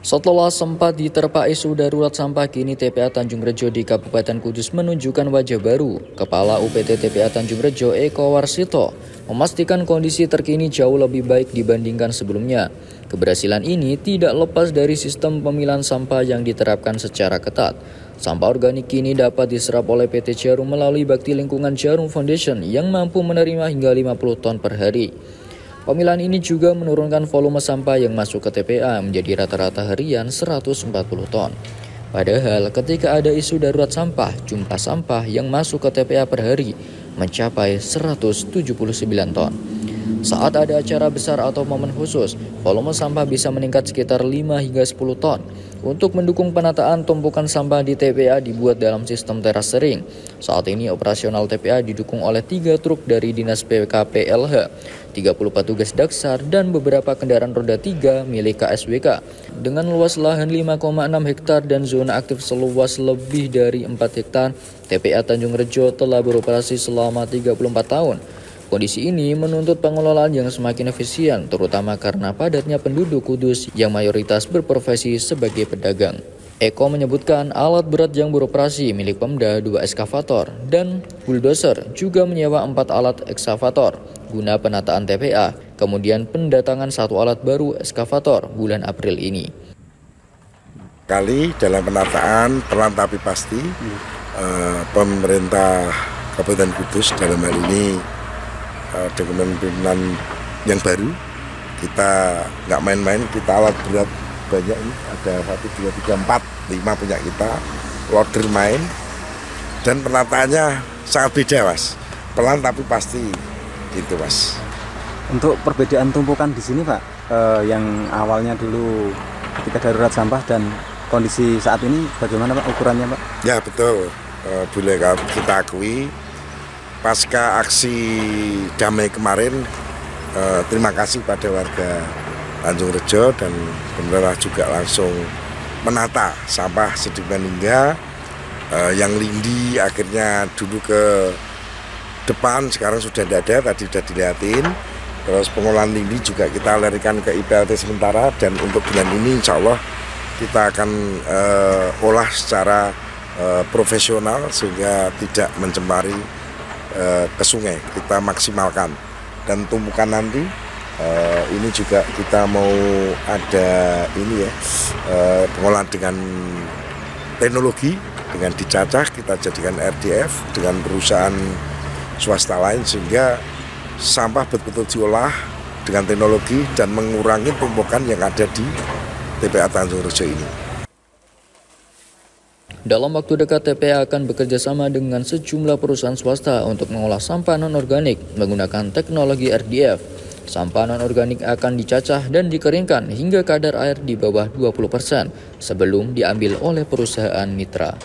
Setelah sempat diterpa isu darurat sampah, kini TPA Tanjung Rejo di Kabupaten Kudus menunjukkan wajah baru. Kepala UPT TPA Tanjung Rejo, Eko Warsito, memastikan kondisi terkini jauh lebih baik dibandingkan sebelumnya. Keberhasilan ini tidak lepas dari sistem pemilahan sampah yang diterapkan secara ketat. Sampah organik kini dapat diserap oleh PT Jarum melalui Bakti Lingkungan Jarum Foundation yang mampu menerima hingga 50 ton per hari. Pemilahan ini juga menurunkan volume sampah yang masuk ke TPA menjadi rata-rata harian 140 ton. Padahal ketika ada isu darurat sampah, jumlah sampah yang masuk ke TPA per hari mencapai 179 ton. Saat ada acara besar atau momen khusus, volume sampah bisa meningkat sekitar 5 hingga 10 ton. Untuk mendukung penataan tumpukan sampah di TPA dibuat dalam sistem teras sering. Saat ini operasional TPA didukung oleh 3 truk dari Dinas PKPLH, 30 petugas Daksar, dan beberapa kendaraan roda 3 milik KSWK. Dengan luas lahan 5,6 hektar dan zona aktif seluas lebih dari 4 hektar, TPA Tanjung Rejo telah beroperasi selama 34 tahun. Kondisi ini menuntut pengelolaan yang semakin efisien, terutama karena padatnya penduduk Kudus yang mayoritas berprofesi sebagai pedagang. Eko menyebutkan alat berat yang beroperasi milik Pemda 2 ekskavator dan bulldozer, juga menyewa 4 alat ekskavator guna penataan TPA, kemudian pendatangan 1 alat baru ekskavator bulan April ini. Kali dalam penataan pelan tapi pasti pemerintah Kabupaten Kudus dalam hal ini dengan pimpinan yang baru, kita nggak main-main, kita alat berat banyak ini, ada 1, 2, 3, 4, 5 punya kita, loader main, dan penataannya sangat beda Mas, pelan tapi pasti gitu Mas. Untuk perbedaan tumpukan di sini Pak, yang awalnya dulu ketika darurat sampah dan kondisi saat ini bagaimana Pak ukurannya Pak? Ya betul, boleh kita akui. Pasca aksi damai kemarin, terima kasih pada warga Tanjung Rejo dan pemerintah juga langsung menata sampah sedemikian hingga yang lindi akhirnya dulu ke depan, sekarang sudah tidak ada, tadi sudah dilihatin. Terus pengolahan lindi juga kita larikan ke IPLT sementara, dan untuk bulan ini insya Allah kita akan olah secara profesional sehingga tidak mencemari ke sungai, kita maksimalkan. Dan tumpukan nanti ini juga kita mau ada ini ya, pengolahan dengan teknologi, dengan dicacah kita jadikan RDF dengan perusahaan swasta lain, sehingga sampah betul-betul diolah dengan teknologi dan mengurangi tumpukan yang ada di TPA Tanjung Rejo ini. Dalam waktu dekat, TPA akan bekerja sama dengan sejumlah perusahaan swasta untuk mengolah sampah non-organik menggunakan teknologi RDF. Sampah non-organik akan dicacah dan dikeringkan hingga kadar air di bawah 20% sebelum diambil oleh perusahaan mitra.